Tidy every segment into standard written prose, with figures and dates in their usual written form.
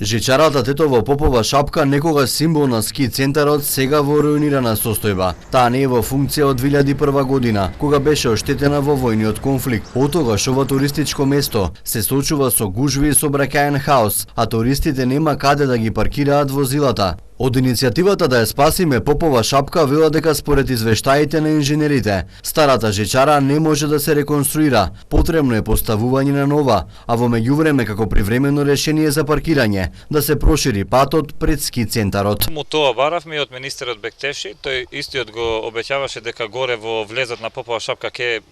Жичарата Тетово Попова Шапка, некогаш символ на ски центарот, сега во руинирана состојба. Таа не е во функција од 2001 година, кога беше оштетена во војниот конфликт. Отогаш ова туристичко место се соочува со гужви и сообраќаен хаос, а туристите нема каде да ги паркираат возилата. Од иницијативата да ја спасиме Попова Шапка вела дека според извештаите на инженерите, старата жичара не може да се реконструира, потребно е поставување на нова, а во меѓувреме како привремено решение за паркирање, да се прошири патот пред ски центарот. Му тоа баравме од министерот Бектеши, тој истиот го обеќаваше дека горе во влезот на Попова Шапка ќе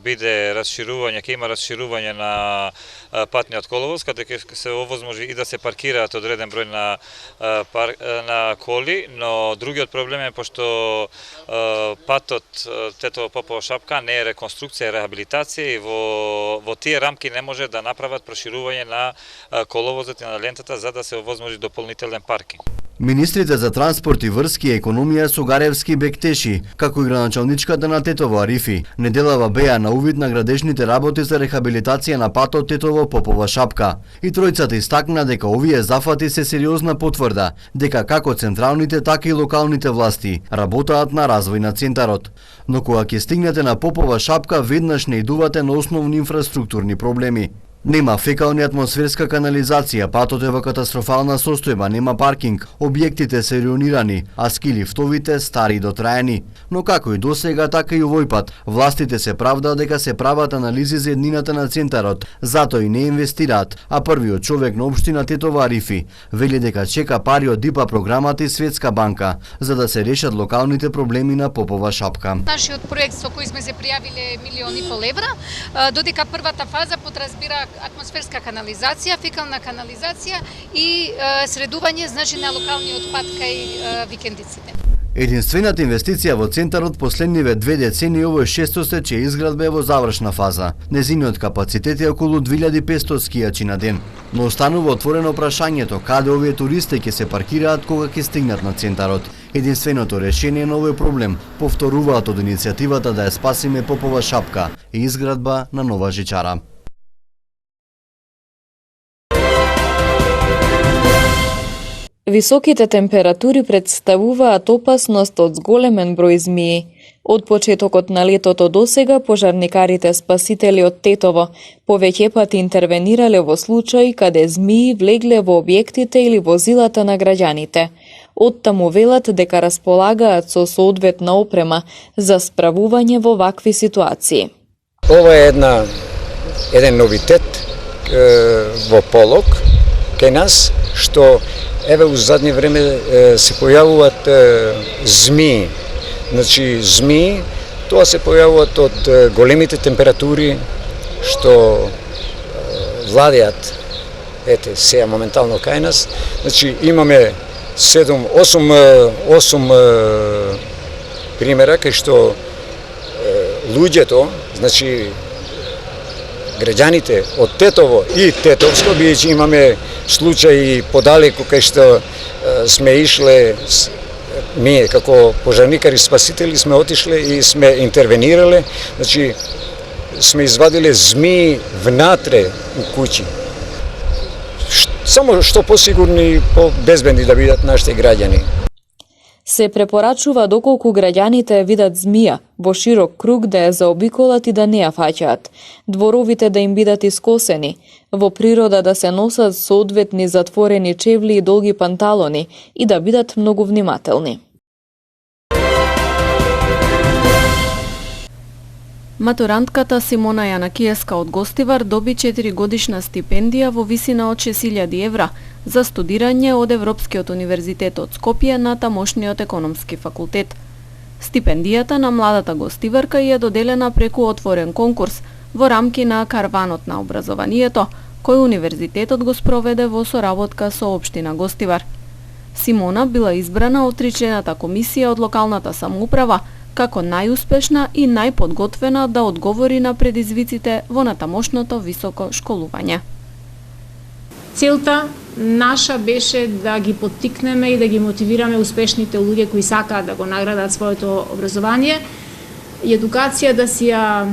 биде расширување, ќе има расширување на патниот коловоз, каде ќе се овозможи и да се паркираат одреден број на коли, но другиот проблем е пошто патот Тетово Попова Шапка не е реконструкција и рехабилитација и во тие рамки не може да направат проширување на коловозот и на лентата за да се овозможи дополнителен паркинг. Министрите за транспорт и врски и економија Сугаревски Бектеши, како и градоначалничката на Тетово Арифи, неделава беа на увид на градежните работи за рехабилитација на патот Тетово Попова Шапка. И тројцата истакна дека овие зафати се сериозна потврда дека како централните, така и локалните власти работаат на развој на центарот. Но кога ќе стигнете на Попова Шапка, веднаш не идувате на основни инфраструктурни проблеми. Нема фекална атмосферска канализација, патот е во катастрофална состојба, нема паркинг, објектите се руинирани, а ски лифтовите стари и дотраени. Но како и досега, така и овој пат, властите се правдаат дека се прават анализи за еднината на центарот, затоа и не инвестираат, а првиот човек на општина Тетово Арифи вели дека чека пари од ИПА програмата и Светска банка за да се решат локалните проблеми на Попова Шапка. Нашиот проект со кој сме се пријавиле €1,5 милиони, додека првата фаза подразбира атмосферска канализација, фекална канализација и средување значи на локалниот пат кај викендиците. Единствената инвестиција во центарот последниве 2 децении овој 600 чија изградба е во завршна фаза. Незиниот капацитет е околу 2500 скијачи на ден. Но останува отворено прашањето каде овие туристи ќе се паркираат кога ќе стигнат на центарот. Единственото решение на овој проблем повторуваат од иницијативата да ја спасиме Попова Шапка и изградба на нова жичара. Високите температури представуваат опасност од зголемен број змии. Од почетокот на летото досега пожарникарите спасители од Тетово повеќе пати интервенирале во случаи каде змии влегле во објектите или возилата на граѓаните. Оттаму велат дека располагаат со соодветна опрема за справување во вакви ситуации. Ова е еден новитет во Полог кај нас, што еве у задње време се појавуваат змии. Значи змии, тоа се појавуваат од големите температури што владеат сега моментално кај нас. Значи имаме 8 примера кај што луѓето, значи граѓаните од Тетово и Тетовско, бидејќи имаме случаи подалеку кај што сме ишле, ние како пожарникари спасители сме отишле и сме интервенирале, значи сме извадиле змии внатре у куќи. Само што посигурни и побезбедни да бидат нашите граѓани. Се препорачува доколку граѓаните видат змија во широк круг да ја заобиколат и да не ја фаќаат, дворовите да им бидат искосени, во природа да се носат соодветни затворени чевли и долги панталони и да бидат многу внимателни. Матурантката Симона Јанакиевска од Гостивар доби 4-годишна стипендија во висина од 6.000 евра за студирање од Европскиот универзитет од Скопје на тамошниот економски факултет. Стипендијата на младата гостиварка е доделена преку отворен конкурс во рамки на Карванот на образованието, кој универзитетот го спроведе во соработка со општина Гостивар. Симона била избрана од 3-члената комисија од локалната самоуправа како најуспешна и најподготвена да одговори на предизвиците во натамошното високо школување. Целта наша беше да ги поттикнеме и да ги мотивираме успешните луѓе кои сакаат да го наградат своето образование и едукација да си ја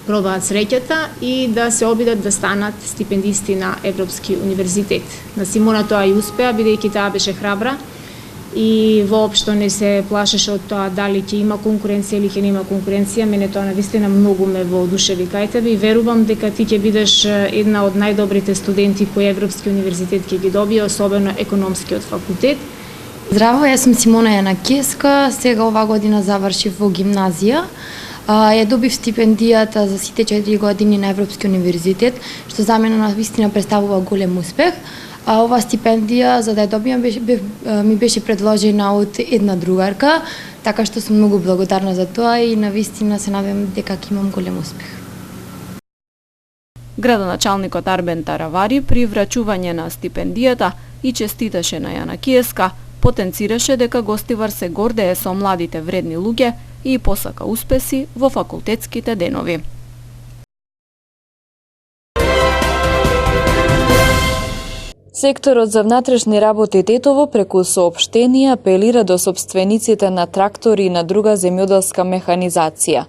пробаат среќата и да се обидат да станат стипендисти на Европски универзитет. На Симона тоа и успеа, бидејќи таа беше храбра и воопшто не се плашеше од тоа дали ќе има конкуренција или ќе нема конкуренција. Мене тоа навистина многу ме воодушеви кај тебе и верувам дека ти ќе бидеш една од најдобрите студенти кои Европски универзитет ќе ги добие, особено економскиот факултет. Здраво, јас сум Симона Јанакиевска, сега ова година завршив во гимназија. Ја добив стипендијата за сите 4 години на Европски универзитет, што за мене навистина представува голем успех. Ова стипендија, за да ја добијам, ми беше предложена од една другарка, така што сум многу благодарна за тоа и навистина се надевам дека ќе имам голем успех. Градоначалникот Арбен Таравари при врачување на стипендијата и честиташе на Јанакиевска, потенцираше дека Гостивар се гордее со младите вредни луѓе и посака успеси во факултетските денови. Секторот за внатрешни работи Тетово преку соопштение апелира до сопствениците на трактори и на друга земјоделска механизација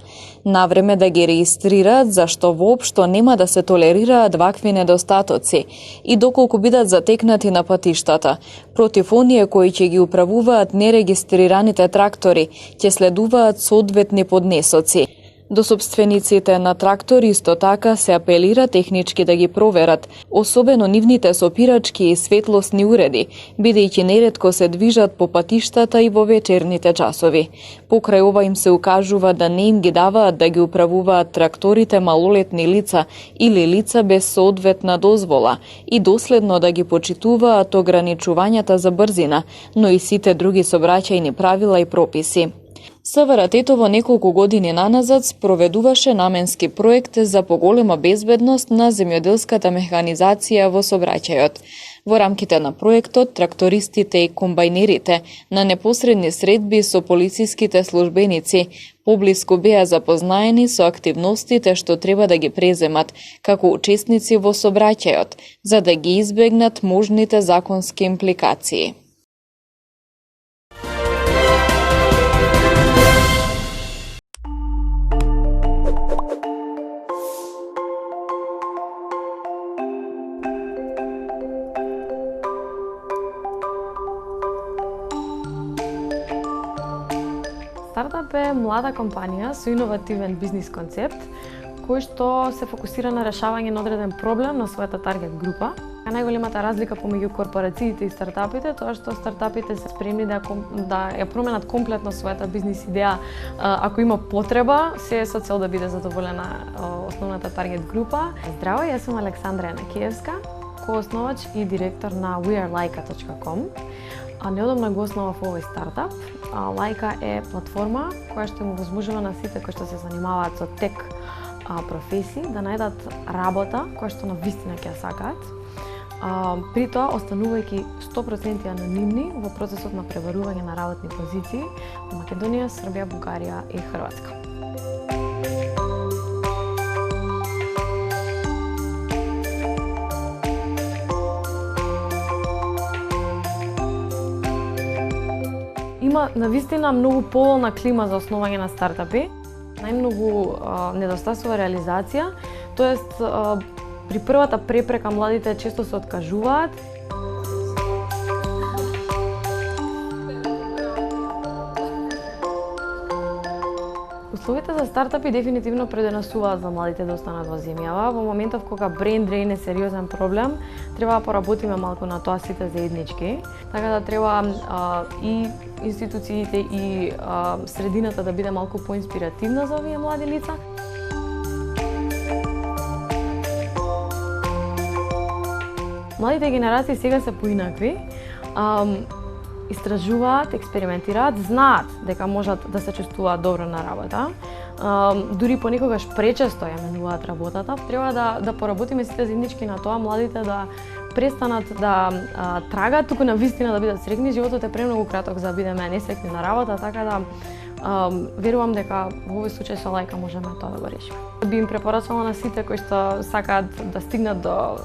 навреме да ги реистрираат, зашто воопшто нема да се толерираат вакви недостатоци и доколку бидат затекнати на патиштата. Против оние кои ќе ги управуваат нерегистрираните трактори, ќе следуваат соодветни поднесоци. До собствениците на трактори исто така се апелира технички да ги проверат, особено нивните сопирачки и светлосни уреди, бидејќи неретко се движат по патиштата и во вечерните часови. Покрај ова им се укажува да не им ги даваат да ги управуваат тракторите малолетни лица или лица без соодветна дозвола и доследно да ги почитуваат ограничувањата за брзина, но и сите други сообраќајни правила и прописи. СВР Тетово неколку години наназад спроведуваше наменски проект за поголема безбедност на земјоделската механизација во сообраќајот. Во рамките на проектот, трактористите и комбајнерите на непосредни средби со полициските службеници поблиску беа запознаени со активностите што треба да ги преземат како учесници во сообраќајот, за да ги избегнат можните законски импликации. Стартап е млада компанија со иновативен бизнис концепт, кој што се фокусира на решавање на одреден проблем на својата таргет група. Најголемата разлика помеѓу корпорациите и стартапите тоа што стартапите се спремни да ја променат комплетно својата бизнис идеја ако има потреба, се со цел да биде задоволена основната таргет група. Здраво, јас сум Александра Јанакиевска, коосновач и директор на wearelaika.com. Неодамна го основав овој стартап. Лајка е платформа која што му возможува на сите кои што се занимаваат со тек професии да најдат работа која што навистина ќе ја сакаат. При тоа останувајќи 100% анонимни во процесот на пребарување на работни позиции во Македонија, Србија, Бугарија и Хрватска. Има навистина многу поволна клима за основање на стартапи. Најмногу недостасува реализација, тоест при првата препрека младите често се откажуваат. Условите за стартапи дефинитивно предонесуваат за младите да останат во земјава. Во моментов кога brain drain е сериозен проблем, треба да поработиме малку на тоа сите заеднички. Така да треба и институциите и средината да биде малку поинспиративна за овие млади лица. Младите генерации сега се поинакви. Истражуваат, експериментираат, знаат дека можат да се чувствуваат добро на работа. Дури понекогаш пречесто ја менуваат работата. Треба да поработиме сите заеднички на тоа младите да престанат да трагат, туку навистина да бидат среќни. Животот е премногу краток за да бидеме несреќни на работа, така да верувам дека во овој случај со Лајка можеме тоа да го решиме. Би им препорачала на сите кои што сакаат да стигнат до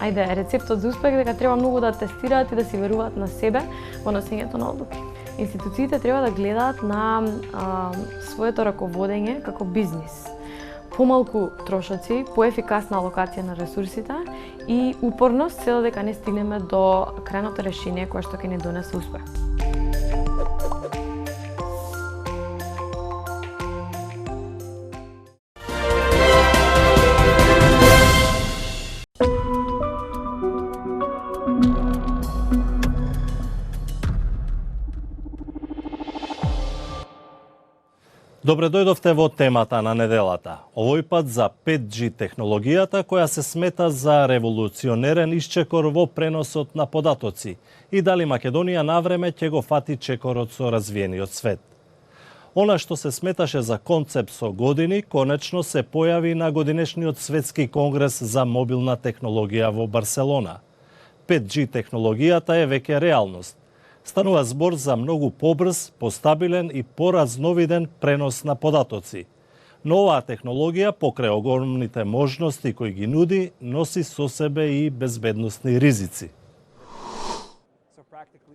рецептот за успех, дека треба многу да тестираат и да си веруваат на себе во носењето на одлуки. Институциите треба да гледаат на своето раководење како бизнис. помалку трошоци, поефикасна алокација на ресурсите и упорност се додека не стигнеме до крајното решение кое што ќе ни донесе успех. Добре дојдовте во темата на неделата. Овој пат за 5G технологијата која се смета за револуционерен исчекор во преносот на податоци и дали Македонија навреме ќе го фати чекорот со развиениот свет. Она што се сметаше за концепт со години, конечно се појави на годинешниот светски конгрес за мобилна технологија во Барселона. 5G технологијата е веќе реалност. Станува збор за многу побрз, постабилен и поразновиден пренос на податоци. Но оваа технологија, покрај огромните можности кои ги нуди, носи со себе и безбедносни ризици.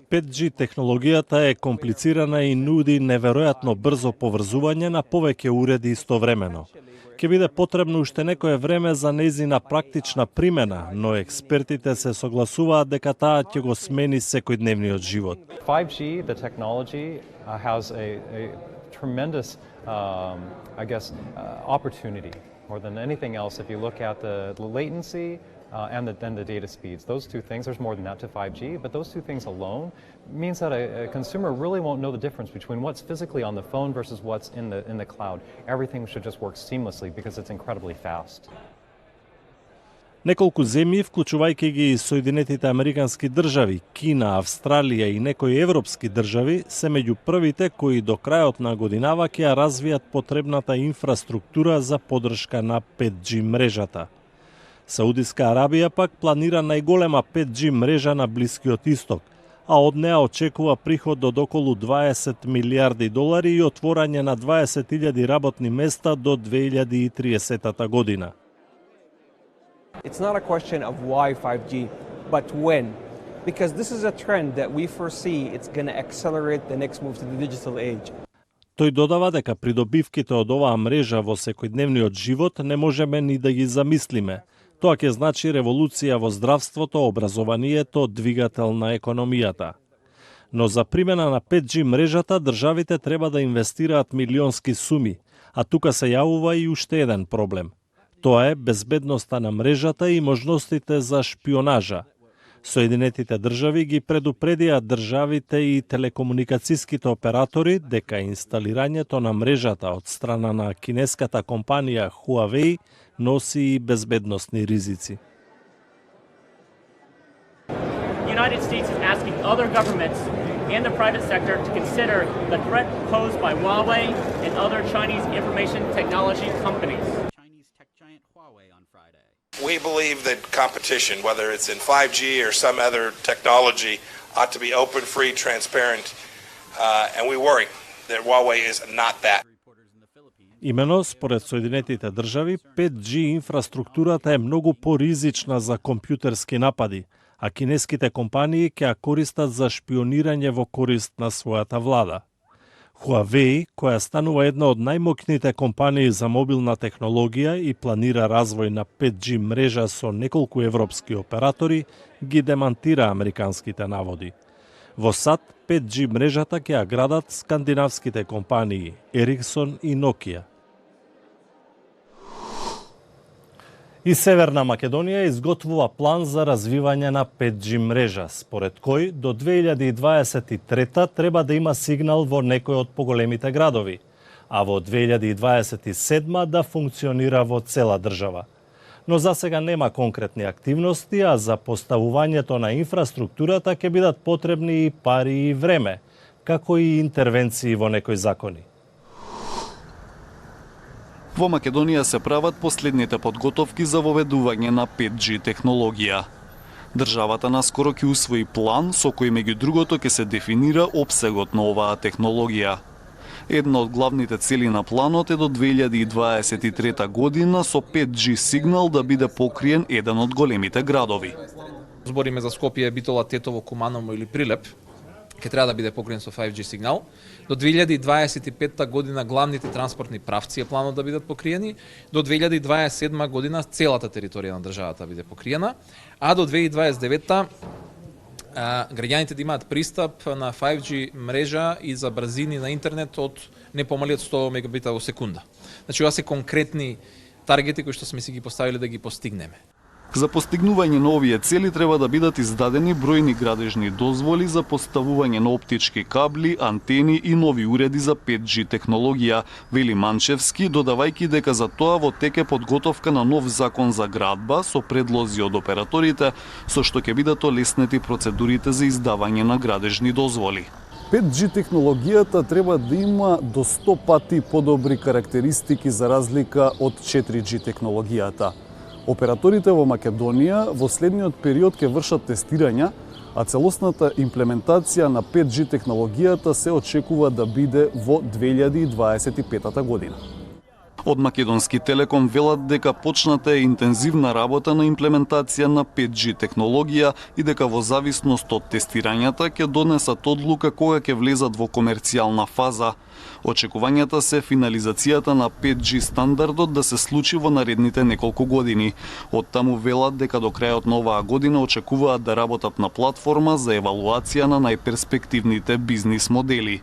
5G технологијата е комплицирана и нуди неверојатно брзо поврзување на повеќе уреди истовремено. Ќе биде потребно уште некое време за нејзина практична примена, но експертите се согласуваат дека таа ќе го смени секојдневниот живот. 5G, the technology, has a tremendous, opportunity. More than anything else, if you look at the latency and then the data speeds, those two things, there's more than that to 5G, but those two things alone means that a consumer really won't know the difference between what's physically on the phone versus what's in the cloud. Everything should just work seamlessly because it's incredibly fast. Неколку земји, вклучувајќи ги и Соединетите Американски држави, Кина, Австралија и некои европски држави, се меѓу првите кои до крајот на годинава ќе ја развијат потребната инфраструктура за поддршка на 5G мрежата. Саудиска Арабија пак планира најголема 5G мрежа на Блискиот Исток, а од неа очекува приход од околу 20 милиарди долари и отворање на 20.000 работни места до 2030 година. It's not a question of why 5G, but when. Because this is a trend that we foresee it's going to accelerate the next move to the digital age. Тој додава дека придобивките од оваа мрежа во секојдневниот живот не можеме ни да ги замислиме. Тоа ќе значи револуција во здравството, образованието, двигател на економијата. Но за примена на 5G мрежата државите треба да инвестираат милионски суми, а тука се јавува и уште еден проблем. Тоа е безбедноста на мрежата и можностите за шпионажа. Соединетите држави ги предупредија државите и телекомуникацијските оператори дека инсталирањето на мрежата од страна на кинеската компанија Huawei носи и безбедносни ризици. United States is asking other governments and the private sector to consider the threat posed by Huawei and other Chinese information technology companies. We believe that competition, whether it's in 5G or some other technology, ought to be open, free, transparent, and we worry that Huawei is not that. Имено, според Соединетите држави, 5G инфраструктурата е многу поризична за компјутерски напади, а кинеските компании ќе ја користат за шпионирање во корист на својата влада. Huawei, која станува една од најмоќните компании за мобилна технологија и планира развој на 5G мрежа со неколку европски оператори, ги демантира американските наводи. Во САД, 5G мрежата ќе ја градат скандинавските компании Ericsson и Nokia. И Северна Македонија изготвува план за развивање на 5G мрежа, според кој до 2023 треба да има сигнал во некој од поголемите градови, а во 2027 да функционира во цела држава. Но за сега нема конкретни активности, а за поставувањето на инфраструктурата ќе бидат потребни и пари и време, како и интервенции во некои закони. Во Македонија се прават последните подготовки за воведување на 5G технологија. Државата наскоро ќе усвои план со кој меѓу другото ќе се дефинира опсегот на оваа технологија. Една од главните цели на планот е до 2023 година со 5G сигнал да биде покриен еден од големите градови. Збориме за Скопје, Битола, Тетово, Куманово или Прилеп. ќе треба да биде покриен со 5G сигнал. До 2025 година главните транспортни правци е планот да бидат покриени. До 2027 година целата територија на државата биде покриена, а до 2029 граѓаните да имаат пристап на 5G мрежа и за брзини на интернет од не помали од 100 мегабита во секунда. Значи, ова се конкретни таргети кои што сме си ги поставили да ги постигнеме. За постигнување на овие цели треба да бидат издадени бројни градежни дозволи за поставување на оптички кабли, антени и нови уреди за 5G технологија, вели Манчевски, додавајќи дека за тоа во тек е подготовка на нов закон за градба со предлози од операторите, со што ќе бидат олеснети процедурите за издавање на градежни дозволи. 5G технологијата треба да има до 100 пати подобри карактеристики за разлика од 4G технологијата. Операторите во Македонија во следниот период ќе вршат тестирања, а целосната имплементација на 5G технологијата се очекува да биде во 2025 година. Од Македонски Телеком велат дека почната е интензивна работа на имплементација на 5G технологија и дека во зависност од тестирањата ќе донесат одлука кога ќе влезат во комерцијална фаза. Очекувањата се финализацијата на 5G стандардот да се случи во наредните неколку години. Од таму велат дека до крајот на оваа година очекуваат да работат на платформа за евалуација на најперспективните бизнис модели.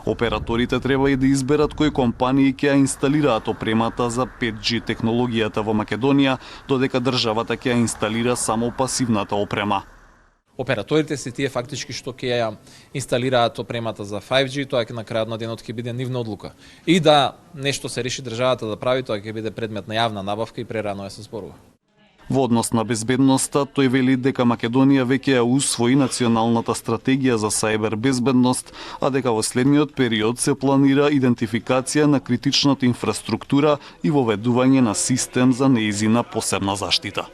Операторите треба и да изберат кои компании ќе ја инсталираат опремата за 5G технологијата во Македонија, додека државата ќе ја инсталира само пасивната опрема. Операторите се тие фактички што ќе ја инсталираат опремата за 5G, тоа ќе на крајот на денот ќе биде нивна одлука. И да нешто се реши државата да прави, тоа ќе биде предмет на јавна набавка и прерано е се зборува. Во однос на безбедноста, тој вели дека Македонија веќе ја усвои националната стратегија за сајбер безбедност, а дека во следниот период се планира идентификација на критичната инфраструктура и воведување на систем за неизина посебна заштита.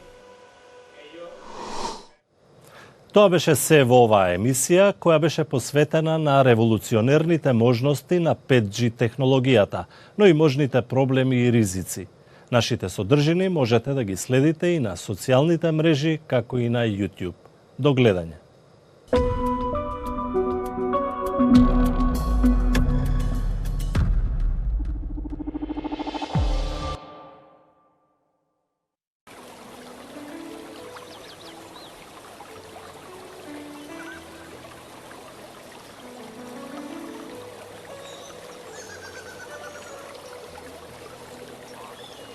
Тоа беше се во оваа емисија, која беше посветена на револуционерните можности на 5G технологијата, но и можните проблеми и ризици. Нашите содржини можете да ги следите и на социјалните мрежи, како и на YouTube. До гледање.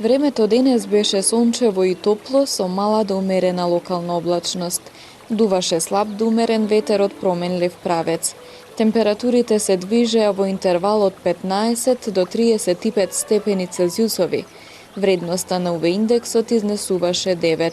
Времето денес беше сончево и топло со мала до умерена локална облачност. Дуваше слаб до умерен ветер од променлив правец. Температурите се движеа во интервал од 15 до 35 степени Целзиусови. Вредноста на UV индексот изнесуваше 9.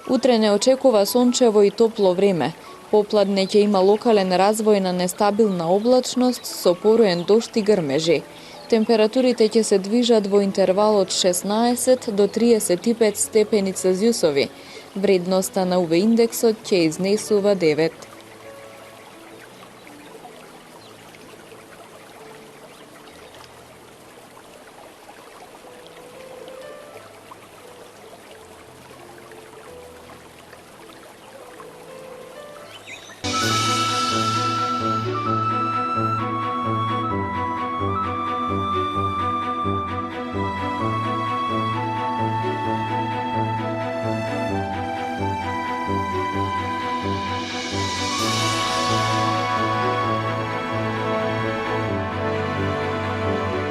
Утре не очекува сончево и топло време. Попладне ќе има локален развој на нестабилна облачност со пороен дожд и грмежи. Температурите ќе се движат во интервал од 16 до 35 степени Целзиусови. Вредноста на UV индексот ќе изнесува 9.